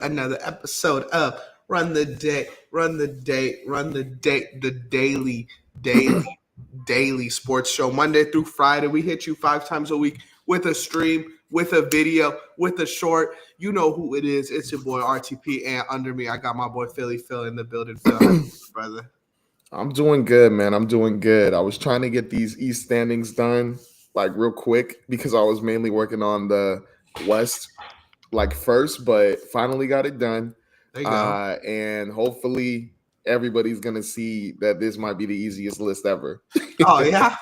another episode of the daily sports show. Monday through Friday, we hit you 5 times a week with a stream, with a video, with a short. You know who it is. It's your boy RTP, and under me, I got my boy Phil in the building. Phil, how you doing, brother? I'm doing good, man. I'm doing good. I was trying to get these East standings done like real quick because I was mainly working on the West like first, but finally got it done. There you go. And hopefully everybody's gonna see that this might be the easiest list ever. Oh yeah,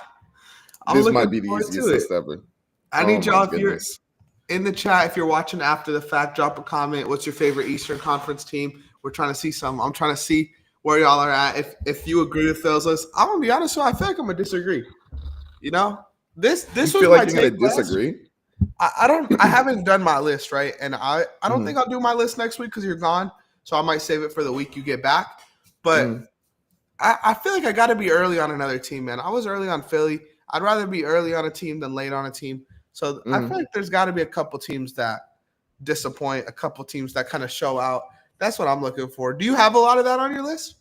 This might be the easiest list ever. I need y'all, if you're in the chat, if you're watching after the fact, drop a comment. What's your favorite Eastern Conference team? We're trying to see some. I'm trying to see where y'all are at. If you agree with Phil's list, I'm gonna be honest. So I feel like I'm gonna disagree. You know, this You was feel my like you're gonna take. disagree? I haven't done my list, right? And I don't think I'll do my list next week because you're gone. So I might save it for the week you get back. But I feel like I got to be early on another team, man. I was early on Philly. I'd rather be early on a team than late on a team. So I feel like there's got to be a couple teams that disappoint, a couple teams that kind of show out. That's what I'm looking for. Do you have a lot of that on your list?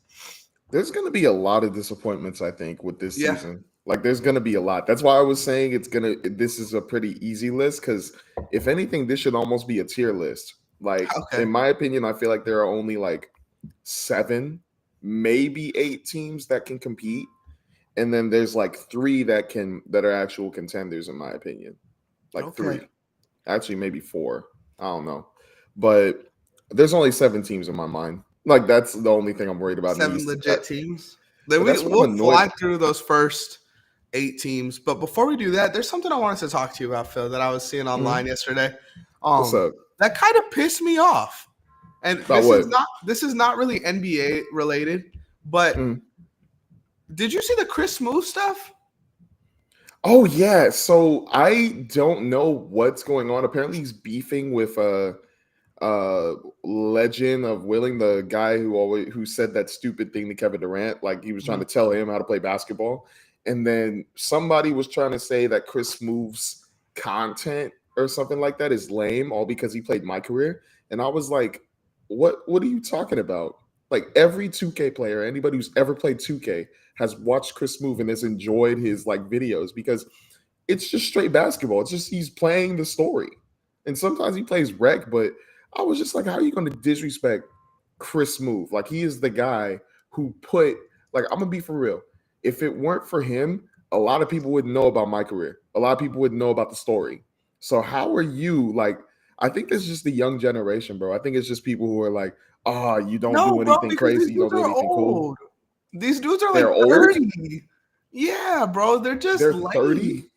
There's going to be a lot of disappointments, I think, with this season. Like, there's going to be a lot. That's why I was saying this is a pretty easy list because, if anything, this should almost be a tier list. Like, in my opinion, I feel like there are only like 7, maybe 8 teams that can compete. And then there's like 3 that are actual contenders, in my opinion. Like 3. Actually, maybe 4. I don't know. But there's only 7 teams in my mind. Like, that's the only thing I'm worried about. 7 legit teams. Then we'll fly through those first 8 teams. But before we do that, there's something I wanted to talk to you about, Phil, that I was seeing online yesterday. What's up? That kind of pissed me off. And this is not really NBA related, but did you see the Chris Smoove stuff? Oh yeah. So I don't know what's going on. Apparently he's beefing with legend of Willing, the guy who said that stupid thing to Kevin Durant, like he was trying to tell him how to play basketball. And then somebody was trying to say that Chris Smoove's content or something like that is lame, all because he played my career. And I was like, what are you talking about? Like, every 2K player, anybody who's ever played 2K has watched Chris Smoove and has enjoyed his like videos because it's just straight basketball. It's just he's playing the story. And sometimes he plays rec, but I was just like, how are you going to disrespect Chris Smoove? Like, he is the guy who I'm going to be for real. If it weren't for him, a lot of people wouldn't know about my career. A lot of people wouldn't know about the story. So how are you, like, I think it's just the young generation, bro. I think it's just people who are like, you don't do anything crazy. You don't do anything cool. These dudes are like 30. Old? Yeah, bro. They're 30.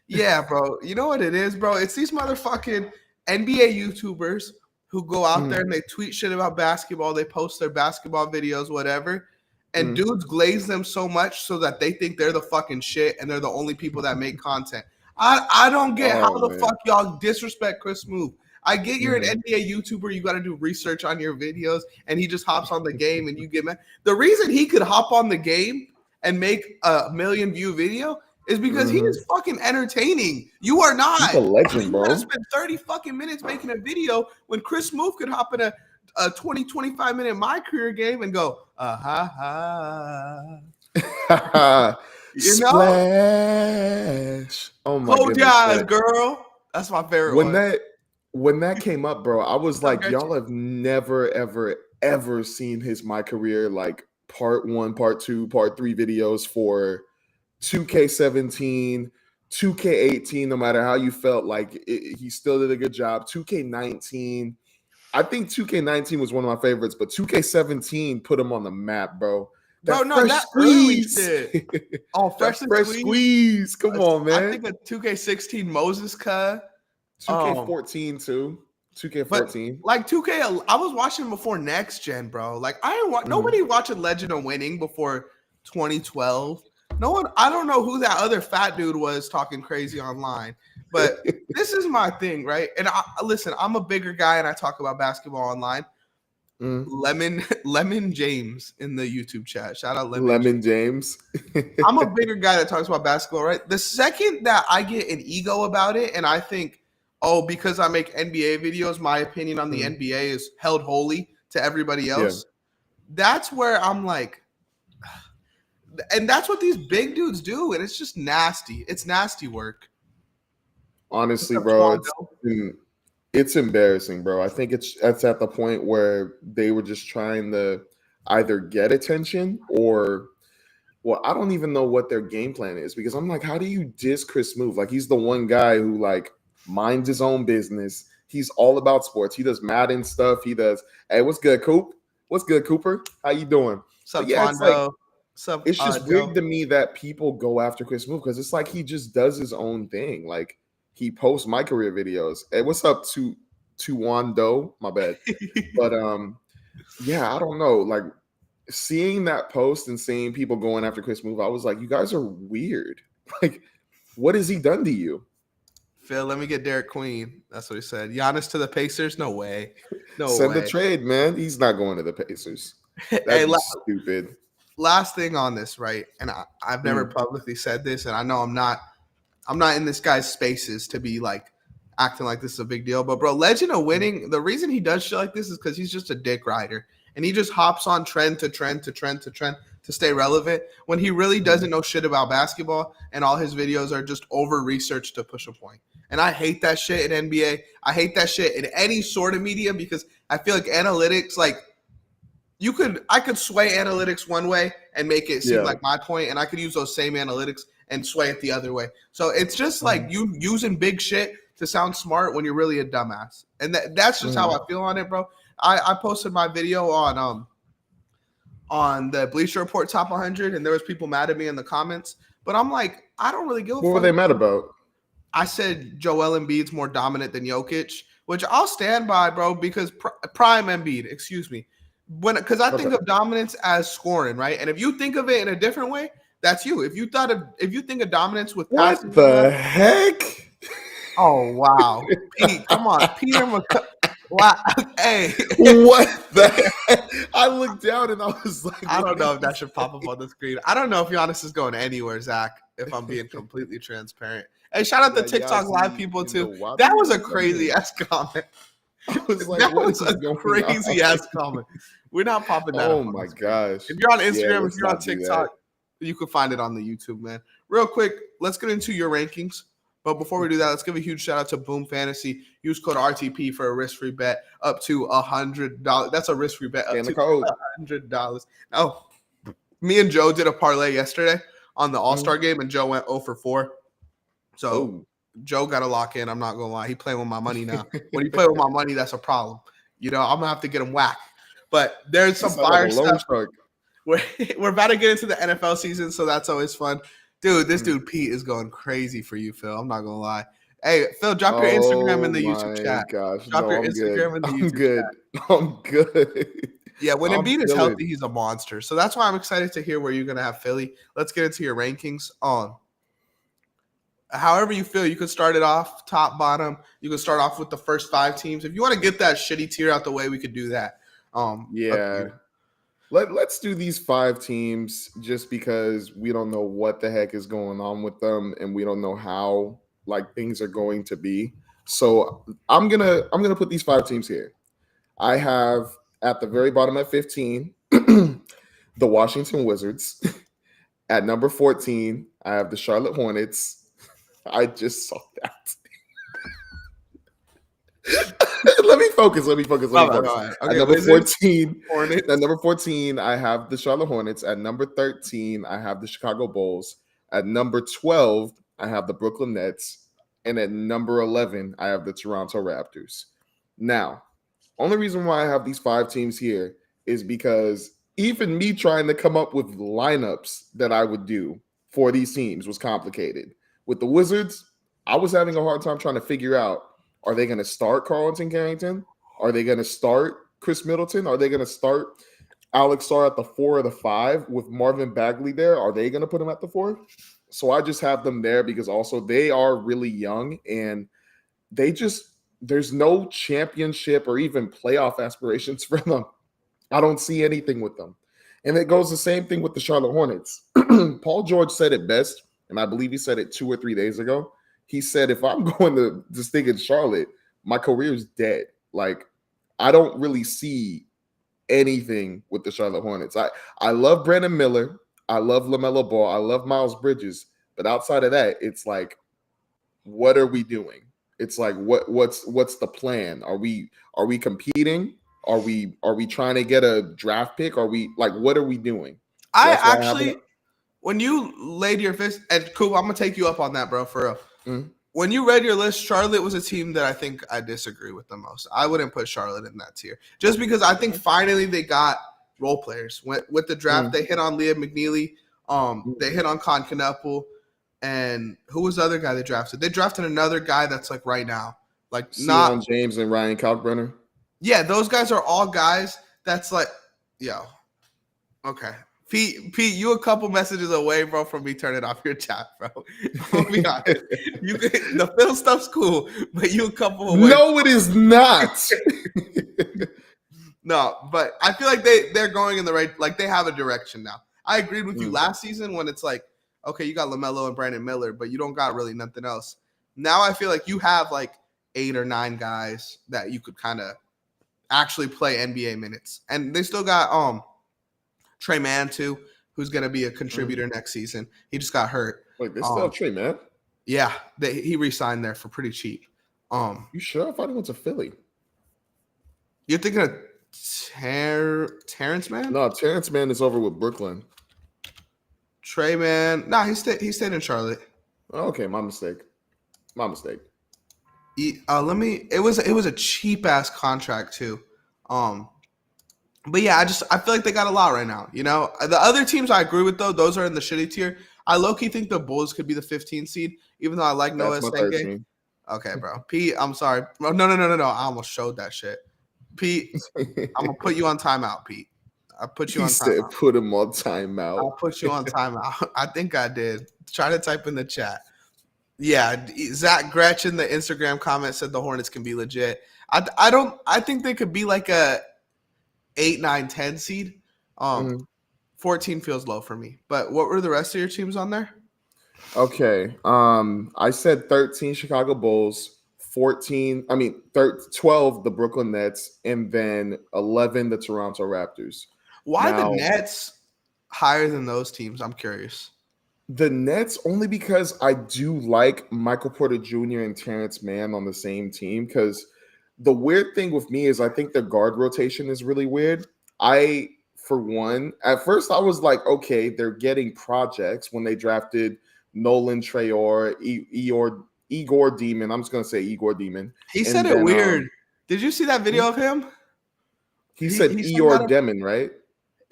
Yeah, bro. You know what it is, bro? It's these motherfucking NBA YouTubers who go out there and they tweet shit about basketball. They post their basketball videos, whatever. And dudes glaze them so much so that they think they're the fucking shit and they're the only people that make content. I don't get how the fuck y'all disrespect Chris Smoove. I get you're an NBA YouTuber. You got to do research on your videos, and he just hops on the game and you get mad. The reason he could hop on the game and make a 1 million view video is because he is fucking entertaining. You are not. He's a legend, bro. You gotta spend 30 fucking minutes making a video when Chris Smoove could hop in a 20-25 minute My Career game and go, you know? Splash. Oh my goodness. Eyes, girl. That's my favorite one. When that came up, bro, I was like, y'all have never, ever, ever seen his My Career, like part 1, part 2, part 3 videos for 2K17, 2K18, no matter how you felt, like he still did a good job. 2K19. I think 2K19 was one of my favorites, but 2K17 put him on the map, bro. That squeeze. Shit. Oh, fresh squeeze. Come on, man. I think a 2K16 Moses cut. 2K14 too. 2K14. But like 2K, I was watching before next gen, bro. Like nobody watching Legend of Winning before 2012. No one. I don't know who that other fat dude was talking crazy online. But this is my thing, right? And listen, I'm a bigger guy, and I talk about basketball online. Lemon James in the YouTube chat. Shout out Lemon James. I'm a bigger guy that talks about basketball, right? The second that I get an ego about it, and I think oh, because I make NBA videos, my opinion on the NBA is held holy to everybody else. That's where I'm like, and that's what these big dudes do, and it's just nasty. It's nasty work. Honestly, bro, it's embarrassing, bro. I think it's at the point where they were just trying to either get attention or, well, I don't even know what their game plan is, because I'm like, how do you diss Chris Smoove? Like, he's the one guy who like minds his own business. He's all about sports. He does Madden stuff. He does, hey, what's good, Coop? What's good, Cooper? How you doing? Sup, yeah, it's like, Sup, it's just weird to me that people go after Chris Smoove, because it's like he just does his own thing. Like, he posts my career videos. Hey, what's up to Wando? My bad. But yeah, I don't know. Like, seeing that post and seeing people going after Chris Smoove, I was like, you guys are weird. Like, what has he done to you? Phil, let me get Derek Queen. That's what he said. Giannis to the Pacers? No way. Send the trade, man. He's not going to the Pacers. That's stupid. Last thing on this, right? And I've never publicly said this, and I know I'm not in this guy's spaces to be like acting like this is a big deal. But bro, Legend of Winning, the reason he does shit like this is because he's just a dick rider. And he just hops on trend to trend to trend to trend to stay relevant when he really doesn't know shit about basketball, and all his videos are just over-researched to push a point. And I hate that shit in NBA. I hate that shit in any sort of media, because I feel like analytics, like, I could sway analytics one way and make it seem like my point, and I could use those same analytics and sway it the other way. So it's just like you using big shit to sound smart when you're really a dumbass. And that's just how I feel on it, bro. I posted my video on the Bleacher Report Top 100, and there was people mad at me in the comments. But I'm like, I don't really give a fuck. What were they mad about? I said Joel Embiid's more dominant than Jokic, which I'll stand by, bro, because prime Embiid, excuse me. Because I think of dominance as scoring, right? And if you think of it in a different way, that's you. If you think of dominance with passing, what the heck? Oh wow, Pete, come on, Peter McCullough. Wow. Hey, what the heck? I looked down and I was like, I don't know if that should pop up on the screen. I don't know if Giannis is going anywhere, Zach, if I'm being completely transparent. Hey, shout out to TikTok live people too. That was a crazy ass comment. I was like, that was a crazy ass comment. We're not popping that. Oh my gosh. If you're on Instagram, if you're on TikTok, you can find it on the YouTube, man. Real quick, let's get into your rankings. But before we do that, let's give a huge shout out to Boom Fantasy. Use code RTP for a risk-free bet up to $100. That's a risk-free bet up to $100. Oh, me and Joe did a parlay yesterday on the All-Star game, and Joe went 0 for 4. So Joe got to lock in. I'm not going to lie. He playing with my money now. When he play with my money, that's a problem. You know, I'm going to have to get him whacked. But there's some fire stuff. We're about to get into the NFL season, so that's always fun. Dude, this dude Pete is going crazy for you, Phil. I'm not gonna lie. Hey, Phil, drop your Instagram in the YouTube chat. Gosh. Drop your Instagram in the YouTube chat. I'm good. Yeah, when Embiid is healthy, he's a monster. So that's why I'm excited to hear where you're gonna have Philly. Let's get into your rankings. However you feel, you could start it off top, bottom. You could start off with the first 5 teams. If you want to get that shitty tier out the way, we could do that. Yeah. Let's do these 5 teams just because we don't know what the heck is going on with them, and we don't know how like things are going to be. So I'm gonna put these 5 teams here. I have at the very bottom at 15 the Washington Wizards. At number 14, I have the Charlotte Hornets. I just saw that. Let me focus. Okay, at number 14, at number 14, I have the Charlotte Hornets. At number 13, I have the Chicago Bulls. At number 12, I have the Brooklyn Nets. And at number 11, I have the Toronto Raptors. Now, only reason why I have these 5 teams here is because even me trying to come up with lineups that I would do for these teams was complicated. With the Wizards, I was having a hard time trying to figure out, are they going to start Carlton Carrington? Are they going to start Chris Middleton? Are they going to start Alex Sarr at the 4 or the 5 with Marvin Bagley there? Are they going to put him at the 4? So I just have them there because also they are really young, and there's no championship or even playoff aspirations for them. I don't see anything with them. And it goes the same thing with the Charlotte Hornets. Paul George said it best, and I believe he said it 2 or 3 days ago. he said, if I'm going to stick in Charlotte, my career is dead. Like, I don't really see anything with the Charlotte Hornets. I love Brandon Miller. I love LaMelo Ball. I love Miles Bridges. But outside of that, it's like, what are we doing? It's like, what's the plan? Are we competing? Are we trying to get a draft pick? Are we like, what are we doing? I actually, when you laid your fist, and Coop, I'm gonna take you up on that, bro, for real. Mm-hmm. When you read your list, Charlotte was a team that I think I disagree with the most. I wouldn't put Charlotte in that tier, just because I think finally they got role players. With the draft, they hit on Liam McNeely, they hit on Con Knuppel, and who was the other guy they drafted? They drafted another guy that's like right now, like Sion James and Ryan Kalkbrenner. Yeah, those guys are all guys that's like, yo, okay. Pete, you a couple messages away, bro, from me turning off your chat, bro. I'll be honest. The Phil stuff's cool, but you a couple away. No, it is not. No, but I feel like they're going in the right, like they have a direction now. I agreed with you last season when it's like, okay, you got LaMelo and Brandon Miller, but you don't got really nothing else. Now I feel like you have like 8 or 9 guys that you could kind of actually play NBA minutes. And they still got Trey Mann too, who's going to be a contributor next season. He just got hurt. Wait, they still have Trey Mann? Yeah, he re-signed there for pretty cheap. You sure? I thought he went to Philly. You're thinking of Terrence Mann? No, Terrence Mann is over with Brooklyn. Trey Mann, no, he stayed in Charlotte. Okay, my mistake. It was a cheap ass contract too. But yeah, I feel like they got a lot right now. You know, the other teams I agree with though; those are in the shitty tier. I low-key think the Bulls could be the 15 seed, even though I like Noah Senge. Okay, bro. Pete, I'm sorry. No. I almost showed that shit. Pete, I'm gonna put you on timeout, Pete. I put you on timeout. Put him on timeout. I'll put you on timeout. I think I did. Try to type in the chat. Yeah, Zach Gretchen, the Instagram comment said the Hornets can be legit. I think they could be like a 8, 9, 10 seed. 14 feels low for me. But what were the rest of your teams on there? Okay. I said 13 Chicago Bulls, 12 the Brooklyn Nets, and then 11 the Toronto Raptors. Why the Nets higher than those teams? I'm curious. The Nets only because I do like Michael Porter Jr. and Terrence Mann on the same team, because the weird thing with me is I think the guard rotation is really weird. For one, at first I was like, okay, they're getting projects when they drafted Nolan Traore, Igor Demon. I'm just going to say Igor Demon. He said it weird. Did you see that video of him? He said Igor Demon, right?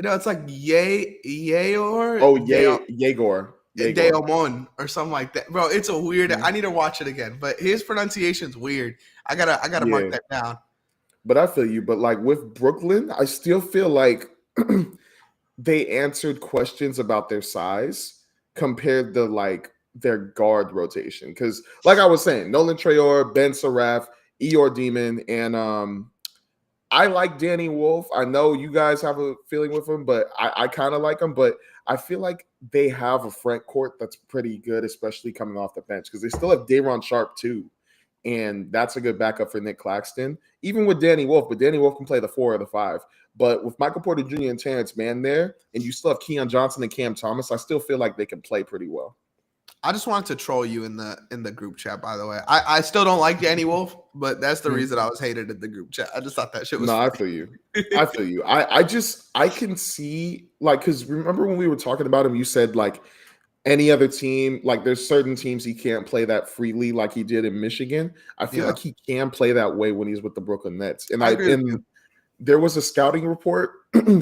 No, it's like Yayor. Oh, Yegor. Deomon or something like that, bro. It's a weird. I need to watch it again, but his pronunciation's weird. I gotta mark that down. But I feel you. But like with Brooklyn, I still feel like they answered questions about their size compared to like their guard rotation. Because like I was saying, Nolan Traore, Ben Saraf, Eeyore Demon, and I like Danny Wolf. I know you guys have a feeling with him, but I kind of like him. But I feel like they have a front court that's pretty good, especially coming off the bench, because they still have Day'Ron Sharpe too. And that's a good backup for Nick Claxton, even with Danny Wolf. But Danny Wolf can play the 4 or the 5. But with Michael Porter Jr. and Terrence Mann there, and you still have Keon Johnson and Cam Thomas, I still feel like they can play pretty well. I just wanted to troll you in the group chat, by the way. I still don't like Danny Wolf, but that's the reason I was hated in the group chat. I just thought that shit was funny. I feel you. I can see, like, because remember when we were talking about him, you said, like, any other team, like, there's certain teams he can't play that freely like he did in Michigan. I feel like he can play that way when he's with the Brooklyn Nets. And there was a scouting report.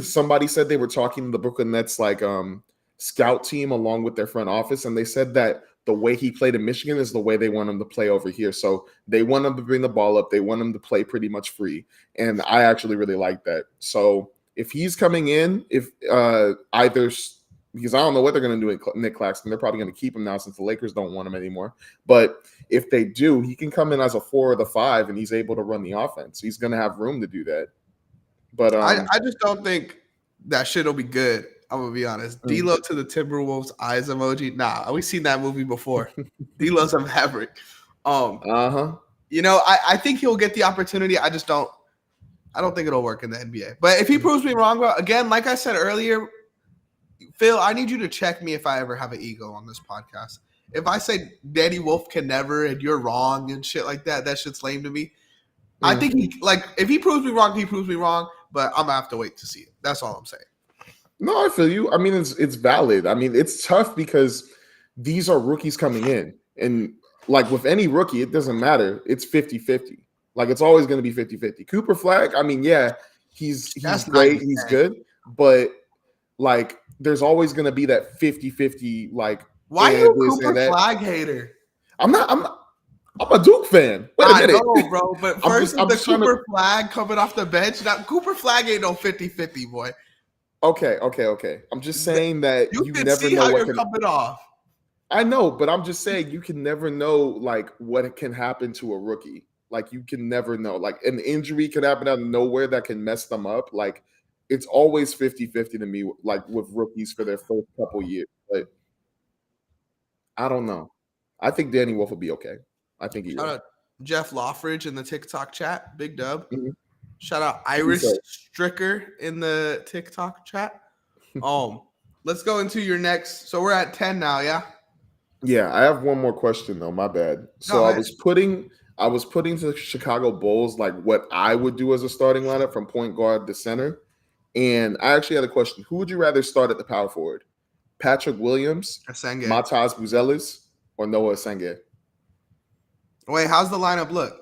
Somebody said they were talking to the Brooklyn Nets, like, scout team along with their front office, and they said that the way he played in Michigan is the way they want him to play over here. So they want him to bring the ball up. They want him to play pretty much free. And I actually really like that. So if he's coming in, because I don't know what they're going to do with Nick Claxton. They're probably going to keep him now since the Lakers don't want him anymore. But if they do, he can come in as a 4 or the 5, and he's able to run the offense. He's going to have room to do that. But I just don't think that shit will be good. I'm gonna be honest. D'Lo to the Timberwolves eyes emoji. Nah, we seen that movie before. D'Lo's a Maverick. You know, I think he'll get the opportunity. I don't think it'll work in the NBA. But if he proves me wrong, bro, again, like I said earlier, Phil, I need you to check me if I ever have an ego on this podcast. If I say Danny Wolf can never and you're wrong and shit like that, that shit's lame to me. I think if he proves me wrong, he proves me wrong. But I'm gonna have to wait to see it. That's all I'm saying. No, I feel you. I mean, it's valid. I mean, it's tough because these are rookies coming in. And like with any rookie, it doesn't matter. It's 50-50. Like it's always going to be 50-50. Cooper Flag, I mean, yeah, he's great. He's good. But like there's always going to be that 50-50 like why are you a Cooper Flag hater? I'm a Duke fan. Wait a minute. I know, bro. But first the Cooper Flag coming off the bench. Now Cooper Flag ain't no 50-50, boy. Okay. I'm just saying that you never know what can coming off. I know, but I'm just saying you can never know like what can happen to a rookie. Like you can never know. Like an injury can happen out of nowhere that can mess them up. Like it's always 50-50 to me, like with rookies for their first couple years. But I don't know. I think Danny Wolf will be okay. I think he will. Jeff Loffridge in the TikTok chat. Big dub. Shout out Irish Stricker in the TikTok chat. Let's go into your next. So we're at 10 now, yeah? Yeah, I have one more question though. My bad. So I was putting to the Chicago Bulls like what I would do as a starting lineup from point guard to center. And I actually had a question. Who would you rather start at the power forward? Patrick Williams, Matas Buzelis, or Noah Asenge? Wait, how's the lineup look?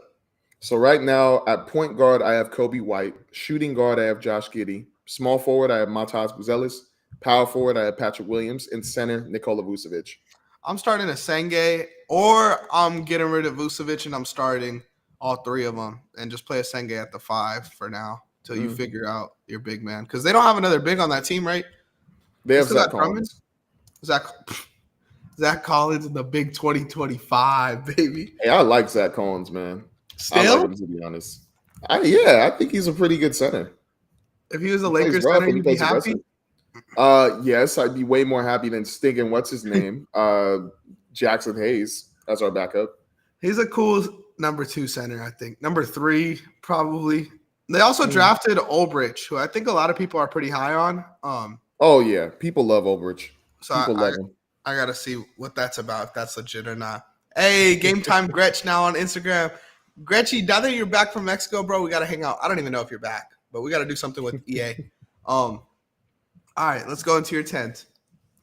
So right now at point guard, I have Kobe White. Shooting guard, I have Josh Giddey. Small forward, I have Matas Buzelis. Power forward, I have Patrick Williams. And center, Nikola Vucevic. I'm starting Asenge, or I'm getting rid of Vucevic and I'm starting all three of them and just play Asenge at the 5 for now till you figure out your big man. Because they don't have another big on that team, right? They have Zach Collins. Zach Collins in the big 2025, baby. Hey, I like Zach Collins, man. Still? I like him, to be honest. I think he's a pretty good center. If he was a Lakers center, you'd be happy? Yes, I'd be way more happy than sticking what's his name? Jackson Hayes as our backup. He's a cool number 2 center, I think. Number 3, probably. They also drafted Ulbrich, who I think a lot of people are pretty high on. Oh yeah, people love Ulbrich. So people love him. I gotta see what that's about, if that's legit or not. Hey, Game Time Gretch now on Instagram. Gretchy, now that you're back from Mexico, bro, we gotta hang out. I don't even know if you're back, but we gotta do something with EA. All right, let's go into your 10th.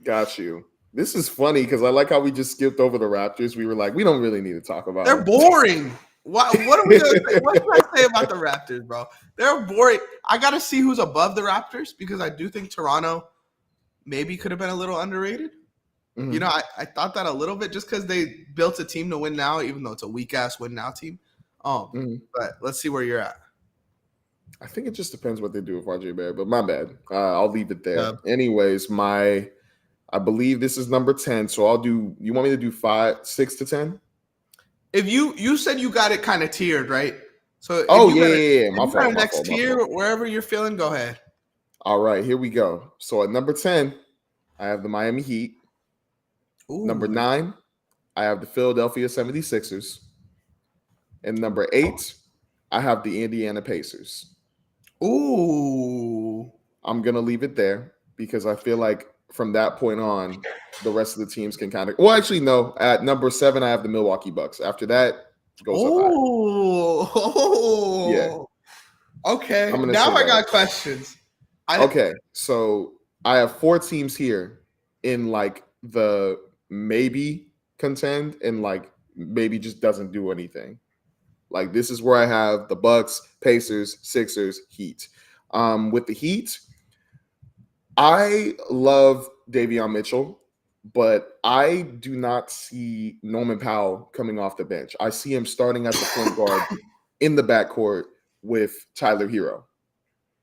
Got you. This is funny because I like how we just skipped over the Raptors. We were like, we don't really need to talk about They're boring. What are we gonna say? What can I say about the Raptors, bro? They're boring. I gotta see who's above the Raptors because I do think Toronto maybe could have been a little underrated. You know, I thought that a little bit just because they built a team to win now, even though it's a weak ass win now team. But let's see where you're at. I think it just depends what they do with RJ Barrett, but my bad. I'll leave it there. Anyways, I believe this is number 10. So I'll do. You want me to do 6 to 10? If you said you got it kind of tiered, right? So yeah. My fault. Next tier, wherever you're feeling, go ahead. All right, here we go. So at number 10, I have the Miami Heat. Ooh. Number 9, I have the Philadelphia 76ers. And number 8, I have the Indiana Pacers. Ooh. I'm going to leave it there because I feel like from that point on, the rest of the teams can kind of – well, actually, no. At number 7, I have the Milwaukee Bucks. After that, it goes up high. Yeah. Okay. Now I got questions. Okay. So I have 4 teams here in like the – maybe contend and like maybe just doesn't do anything. Like this is where I have the Bucks, Pacers, Sixers, Heat. With the Heat, I love Davion Mitchell, but I do not see Norman Powell coming off the bench. I see him starting as the point guard in the backcourt with Tyler Hero.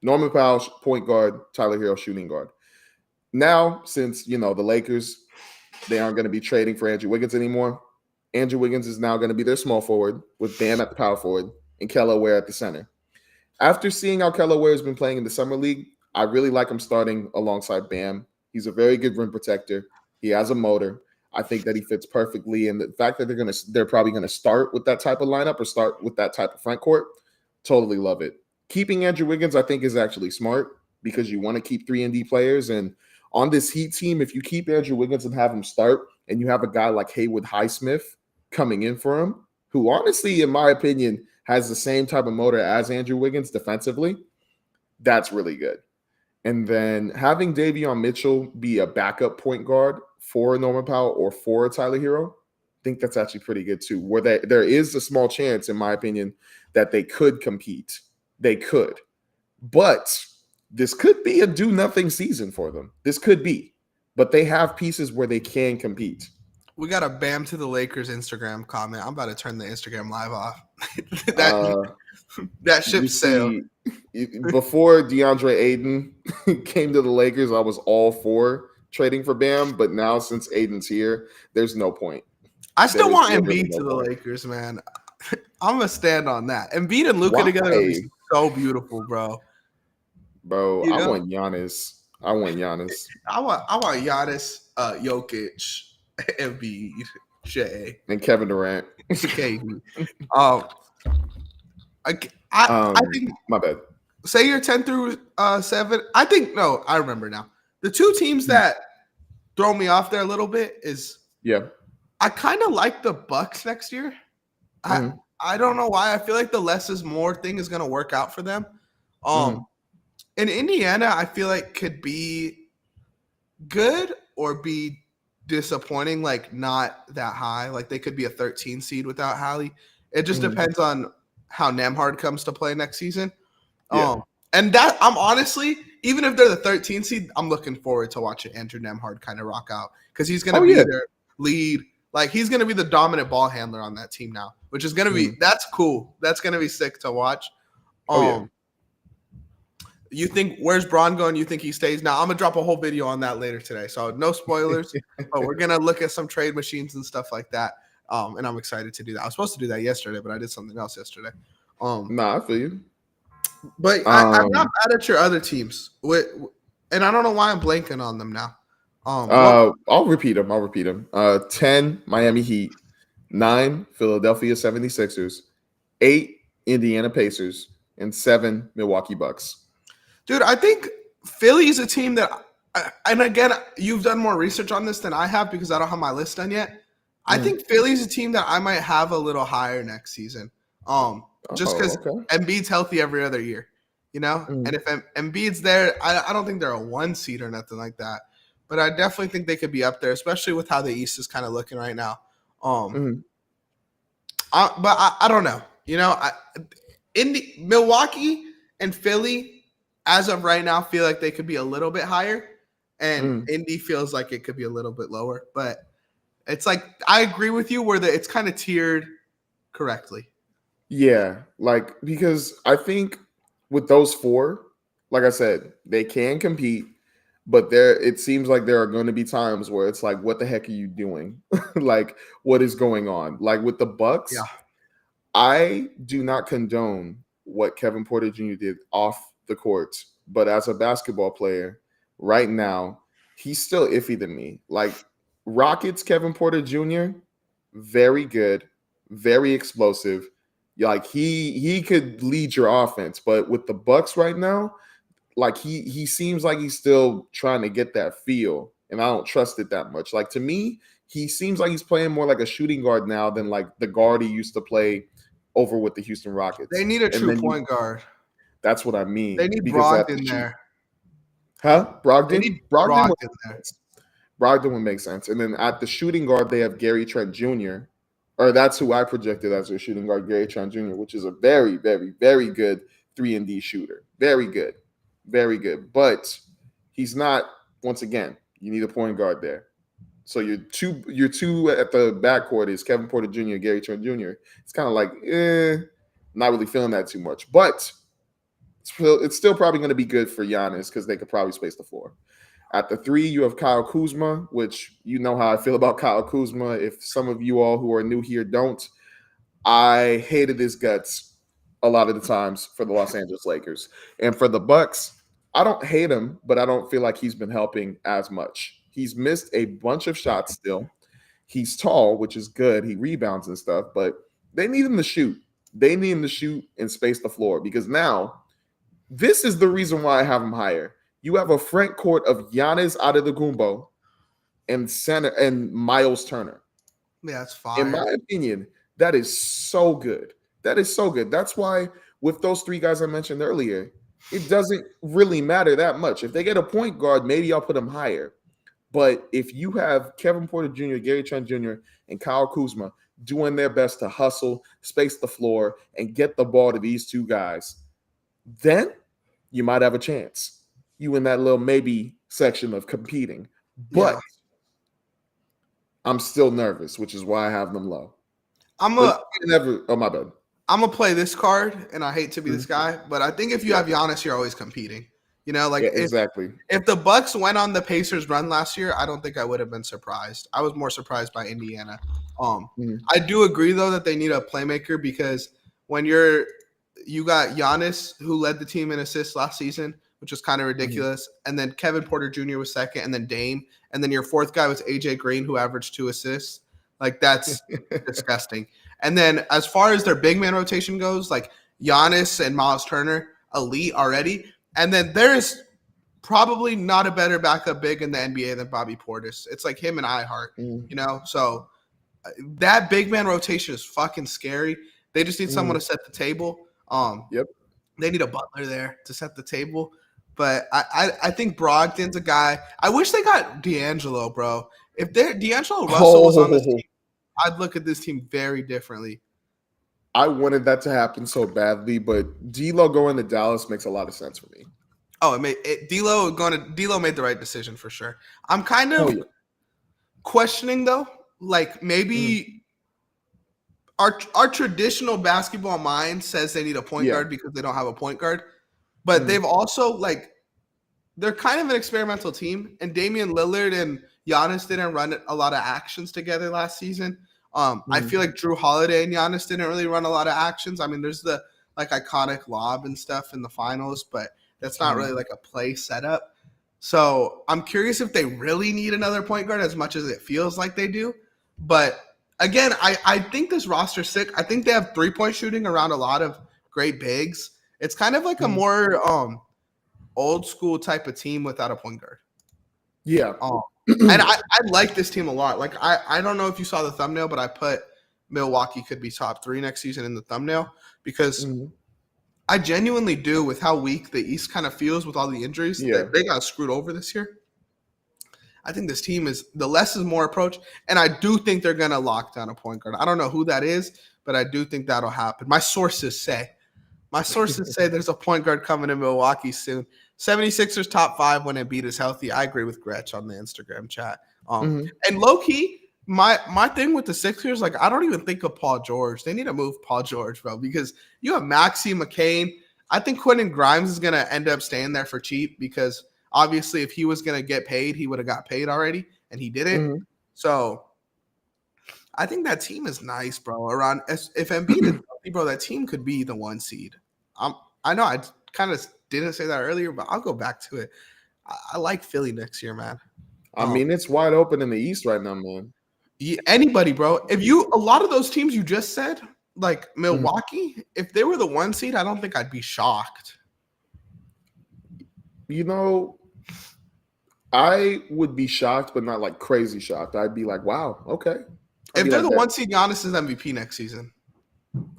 Norman Powell, point guard, Tyler Hero, shooting guard. Now, since, the Lakers, they aren't going to be trading for Andrew Wiggins anymore. Andrew Wiggins is now going to be their small forward with Bam at the power forward and Kelly Ware at the center. After seeing how Kelly Ware has been playing in the Summer League, I really like him starting alongside Bam. He's a very good rim protector. He has a motor. I think that he fits perfectly. And the fact that they're probably gonna start with that type of lineup or start with that type of front court, totally love it. Keeping Andrew Wiggins, I think, is actually smart because you want to keep 3-and-D players. And on this Heat team, if you keep Andrew Wiggins and have him start, and you have a guy like Haywood Highsmith coming in for him, who honestly, in my opinion, has the same type of motor as Andrew Wiggins defensively, that's really good. And then having Davion Mitchell be a backup point guard for Norman Powell or for Tyler Hero, I think that's actually pretty good too. Where there is a small chance, in my opinion, that they could compete. They could. But this could be a do-nothing season for them. This could be. But they have pieces where they can compete. We got a Bam to the Lakers Instagram comment. I'm about to turn the Instagram live off. that ship sailed. Before DeAndre Ayton came to the Lakers, I was all for trading for Bam. But now since Ayton's here, there's no point. I still want Embiid to the Lakers, man. I'm going to stand on that. Embiid and Luka together would be so beautiful, bro. Bro, I want Giannis. I want Giannis, Jokic, Embiid, Shea, and Kevin Durant. KD. I think my bad. Say you're 10 through 7. I remember now. The two teams that throw me off there a little bit is I kind of like the Bucks next year. I don't know why. I feel like the less is more thing is going to work out for them. In Indiana, I feel like could be good or be disappointing, like not that high. Like they could be a 13 seed without Hallie. It just depends on how Nembhard comes to play next season. And that I'm honestly, even if they're the 13 seed, I'm looking forward to watching Andrew Nembhard kind of rock out because he's going to be their lead. Like he's going to be the dominant ball handler on that team now, which is going to be that's cool. That's going to be sick to watch. You think where's Braun going? You think he stays? Now I'm gonna drop a whole video on that later today, so no spoilers. But we're gonna look at some trade machines and stuff like that. And I'm excited to do that. I was supposed to do that yesterday, but I did something else yesterday. I feel you. But I'm not mad at your other teams. And I don't know why I'm blanking on them now. I'll repeat them. 10 Miami Heat, 9 Philadelphia 76ers, 8 Indiana Pacers, and 7 Milwaukee Bucks. Dude, I think Philly is a team that, and again, you've done more research on this than I have because I don't have my list done yet. I think Philly's a team that I might have a little higher next season. Just because Embiid's healthy every other year, you know? And if Embiid's there, I don't think they're a 1 seed or nothing like that. But I definitely think they could be up there, especially with how the East is kind of looking right now. But I don't know. You know, Milwaukee and Philly, as of right now, feel like they could be a little bit higher. And Indy feels like it could be a little bit lower. But it's like, I agree with you where it's kind of tiered correctly. Yeah, like, because I think with those 4, like I said, they can compete. But it seems like there are going to be times where it's like, what the heck are you doing? Like, what is going on? Like with the Bucks, I do not condone what Kevin Porter Jr. did off the court. But as a basketball player, right now, he's still iffy to me. Like Rockets, Kevin Porter Jr., very good, very explosive. Like he could lead your offense. But with the Bucks right now, like he seems like he's still trying to get that feel, and I don't trust it that much. Like to me, he seems like he's playing more like a shooting guard now than like the guard he used to play over with the Houston Rockets. They need a true point guard. That's what I mean. They need Brogdon there. Huh? Brogdon? They need Brogdon there. Brogdon would make sense. And then at the shooting guard, they have Gary Trent Jr., or that's who I projected as their shooting guard, Gary Trent Jr., which is a very, very, very good 3-and-D shooter. Very good. Very good. But he's not, once again, you need a point guard there. So your two at the backcourt is Kevin Porter Jr., Gary Trent Jr. It's kind of like, not really feeling that too much. But it's still probably going to be good for Giannis because they could probably space the floor. At the 3, you have Kyle Kuzma, which you know how I feel about Kyle Kuzma. If some of you all who are new here don't, I hated his guts a lot of the times for the Los Angeles Lakers. And for the Bucks, I don't hate him, but I don't feel like he's been helping as much. He's missed a bunch of shots still. He's tall, which is good. He rebounds and stuff, but they need him to shoot. They need him to shoot and space the floor because now this is the reason why I have him higher. You have a front court of Giannis Antetokounmpo and Miles Turner. Yeah, that's fine. In my opinion, that is so good. That is so good. That's why with those three guys I mentioned earlier, it doesn't really matter that much. If they get a point guard, maybe I'll put them higher. But if you have Kevin Porter Jr., Gary Trent Jr., and Kyle Kuzma doing their best to hustle, space the floor, and get the ball to these two guys, then you might have a chance. You in that little maybe section of competing. But I'm still nervous, which is why I have them low. Oh, my bad. I'm gonna play this card, and I hate to be this guy, but I think if you have Giannis, you're always competing. You know, like exactly. If the Bucks went on the Pacers run last year, I don't think I would have been surprised. I was more surprised by Indiana. I do agree though that they need a playmaker because when you got Giannis who led the team in assists last season, which was kind of ridiculous, and then Kevin Porter Jr. was second, and then Dame, and then your fourth guy was AJ Green who averaged 2 assists. Like that's disgusting. And then as far as their big man rotation goes, like Giannis and Miles Turner, elite already. And then there's probably not a better backup big in the NBA than Bobby Portis. It's like him and iHeart, you know? So that big man rotation is fucking scary. They just need someone to set the table. They need a Butler there to set the table. But I think Brogdon's a guy. I wish they got D'Angelo, bro. If D'Angelo Russell was on this team, I'd look at this team very differently. I wanted that to happen so badly, but D'Lo going to Dallas makes a lot of sense for me. Oh, D'Lo made the right decision for sure. I'm kind of questioning though, like maybe our traditional basketball mind says they need a point guard because they don't have a point guard, but they've also they're kind of an experimental team, and Damian Lillard and Giannis didn't run a lot of actions together last season. I feel like Drew Holiday and Giannis didn't really run a lot of actions. I mean, there's the iconic lob and stuff in the finals, but that's not really like a play setup. So I'm curious if they really need another point guard as much as it feels like they do. But again, I think this roster's sick. I think they have 3-point shooting around a lot of great bigs. It's kind of like a more old school type of team without a point guard. Yeah. And I like this team a lot. Like I don't know if you saw the thumbnail, but I put Milwaukee could be top 3 next season in the thumbnail because I genuinely do with how weak the East kind of feels with all the injuries. They got screwed over this year. I think this team is the less is more approach, and I do think they're going to lock down a point guard. I don't know who that is, but I do think that'll happen. My sources say there's a point guard coming in Milwaukee soon. 76ers top 5 when Embiid is healthy. I agree with Gretch on the Instagram chat. And low-key, my thing with the Sixers, like I don't even think of Paul George. They need to move Paul George, bro, because you have Maxey, McCain. I think Quentin Grimes is going to end up staying there for cheap because obviously if he was going to get paid, he would have got paid already, and he didn't. So I think that team is nice, bro. If Embiid is healthy, bro, that team could be the 1 seed. I know I kind of didn't say that earlier, but I'll go back to it. I like Philly next year, man. I mean, it's wide open in the East right now, man. Anybody, bro. A lot of those teams you just said, like Milwaukee, if they were the 1 seed, I don't think I'd be shocked. You know, I would be shocked, but not like crazy shocked. I'd be like, wow, okay. If they're the 1 seed, Giannis is MVP next season.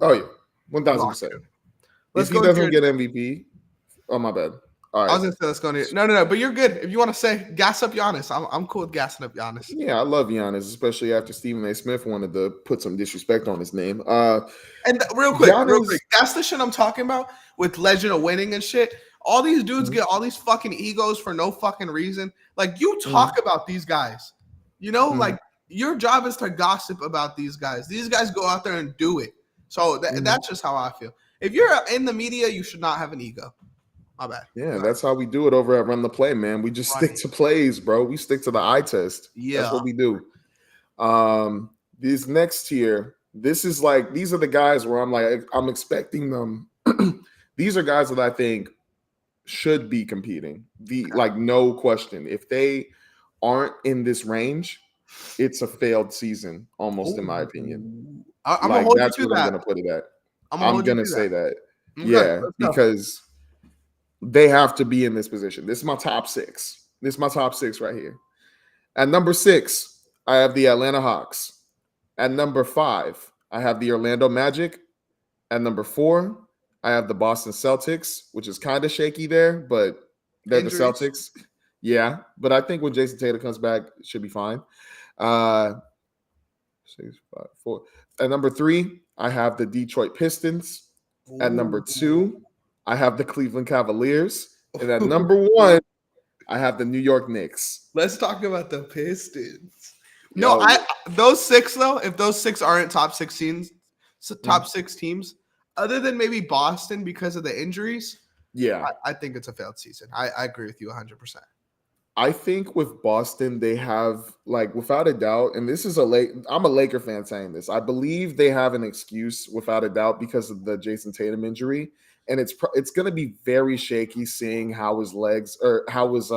Oh, yeah. 1,000%. If he doesn't get MVP, oh, my bad. All right. I was going to say let's go to No, but you're good. If you want to say gas up Giannis, I'm cool with gassing up Giannis. Yeah, I love Giannis, especially after Stephen A. Smith wanted to put some disrespect on his name. And real quick, that's the shit I'm talking about with Legend of Winning and shit. All these dudes get all these fucking egos for no fucking reason. Like, you talk about these guys. You know, like, your job is to gossip about these guys. These guys go out there and do it. So that's just how I feel. If you're in the media, you should not have an ego. My bad. Yeah, that's how we do it over at Run the Play, man. We just stick to plays, bro. We stick to the eye test. Yeah. That's what we do. This next tier, these are the guys where I'm like, I'm expecting them. These are guys that I think should be competing. Like no question. If they aren't in this range, it's a failed season, almost in my opinion. I'm gonna Like hold you that's to what that. I'm gonna put it at. I'm gonna I'm hold you gonna to say that. Okay, Yeah, let's go. because they have to be in this position. This is my top 6. This is my top 6 right here. At number 6, I have the Atlanta Hawks. At number 5, I have the Orlando Magic. At number 4, I have the Boston Celtics, which is kind of shaky there, but they're Injuries. the Celtics. Yeah, but I think when Jason Tatum comes back, it should be fine. 6, 5, 4. At number 3, I have the Detroit Pistons. At number 2, I have the Cleveland Cavaliers. And at number 1, I have the New York Knicks. Let's talk about the Pistons. No, those 6 though. If those 6 aren't top 6 teams, other than maybe Boston because of the injuries, I think it's a failed season. I agree with you 100%. I think with Boston, they have, like, without a doubt, and this is I'm a Laker fan saying this. I believe they have an excuse without a doubt because of the Jason Tatum injury, and it's going to be very shaky seeing how his legs or how his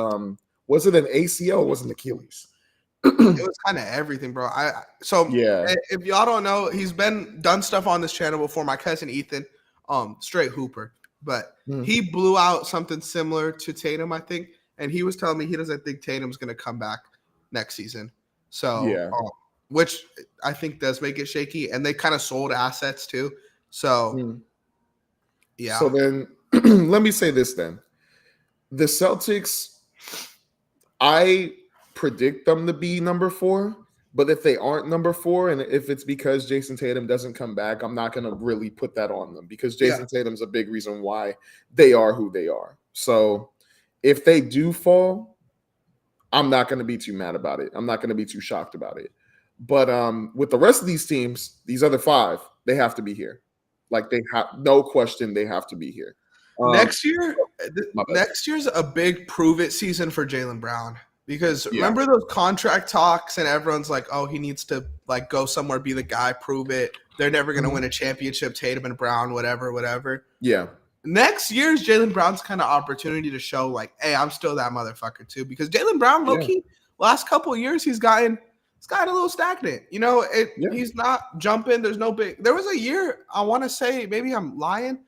was it an ACL or was it an Achilles? It was kind of everything, bro. If y'all don't know, he's done stuff on this channel before. My cousin Ethan, straight hooper, but he blew out something similar to Tatum, I think. And he was telling me he doesn't think Tatum's going to come back next season. So, which I think does make it shaky. And they kind of sold assets too. So, yeah. So then let me say this then. The Celtics, I predict them to be number 4. But if they aren't number 4, and if it's because Jason Tatum doesn't come back, I'm not going to really put that on them because Jason Tatum's a big reason why they are who they are. So, if they do fall, I'm not going to be too mad about it. I'm not going to be too shocked about it. But with the rest of these teams, these other 5, they have to be here. Like they have no question, they have to be here. Next year's a big prove it season for Jaylen Brown because remember those contract talks and everyone's like, oh, he needs to like go somewhere, be the guy, prove it. They're never going to win a championship. Tatum and Brown, whatever. Yeah. Next year's Jaylen Brown's kind of opportunity to show like, hey, I'm still that motherfucker too. Because Jaylen Brown, low-key, last couple of years, he's gotten a little stagnant. You know, he's not jumping. There's no big – there was a year, I want to say, maybe I'm lying,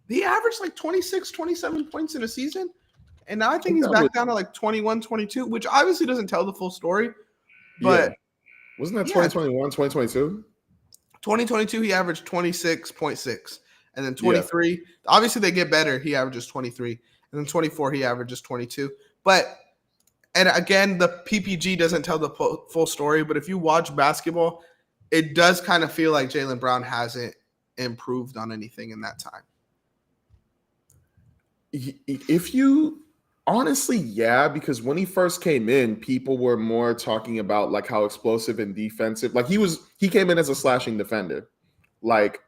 he averaged like 26, 27 points in a season. And now I think he's back down to like 21, 22, which obviously doesn't tell the full story. But wasn't that 2021, 2022? 2022, he averaged 26.6. And then 23, obviously they get better. He averages 23. And then 24, he averages 22. And again, the PPG doesn't tell the full story. But if you watch basketball, it does kind of feel like Jaylen Brown hasn't improved on anything in that time. If you honestly, because when he first came in, people were more talking about like how explosive and defensive. Like he came in as a slashing defender. Like,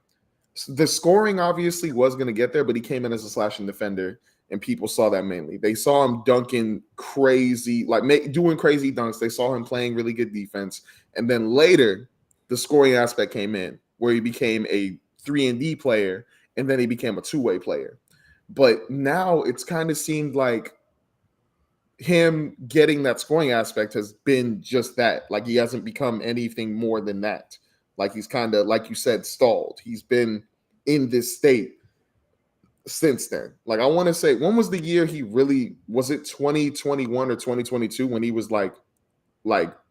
the scoring obviously was going to get there, but he came in as a slashing defender, and people saw that mainly. They saw him dunking crazy, doing crazy dunks. They saw him playing really good defense. And then later, the scoring aspect came in, where he became a 3-and-D player, and then he became a two-way player. But now it's kind of seemed like him getting that scoring aspect has been just that. Like, he hasn't become anything more than that. Like, he's kind of, like you said, stalled. He's been in this state since then. Like, I want to say, when was the year he really, was it 2021 or 2022 when he was like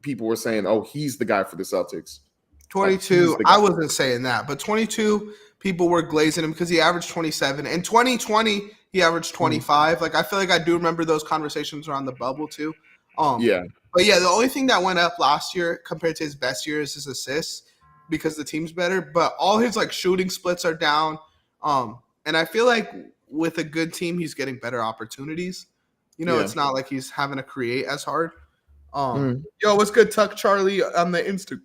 people were saying, oh, he's the guy for the Celtics? 22, I wasn't saying that, but 22, people were glazing him because he averaged 27. In 2020, he averaged 25. Like, I feel like I do remember those conversations around the bubble too. But the only thing that went up last year compared to his best year is his assists, because the team's better, but all his like shooting splits are down. And I feel like with a good team, he's getting better opportunities. You know, it's not like he's having to create as hard. Yo, what's good, Tuck Charlie on the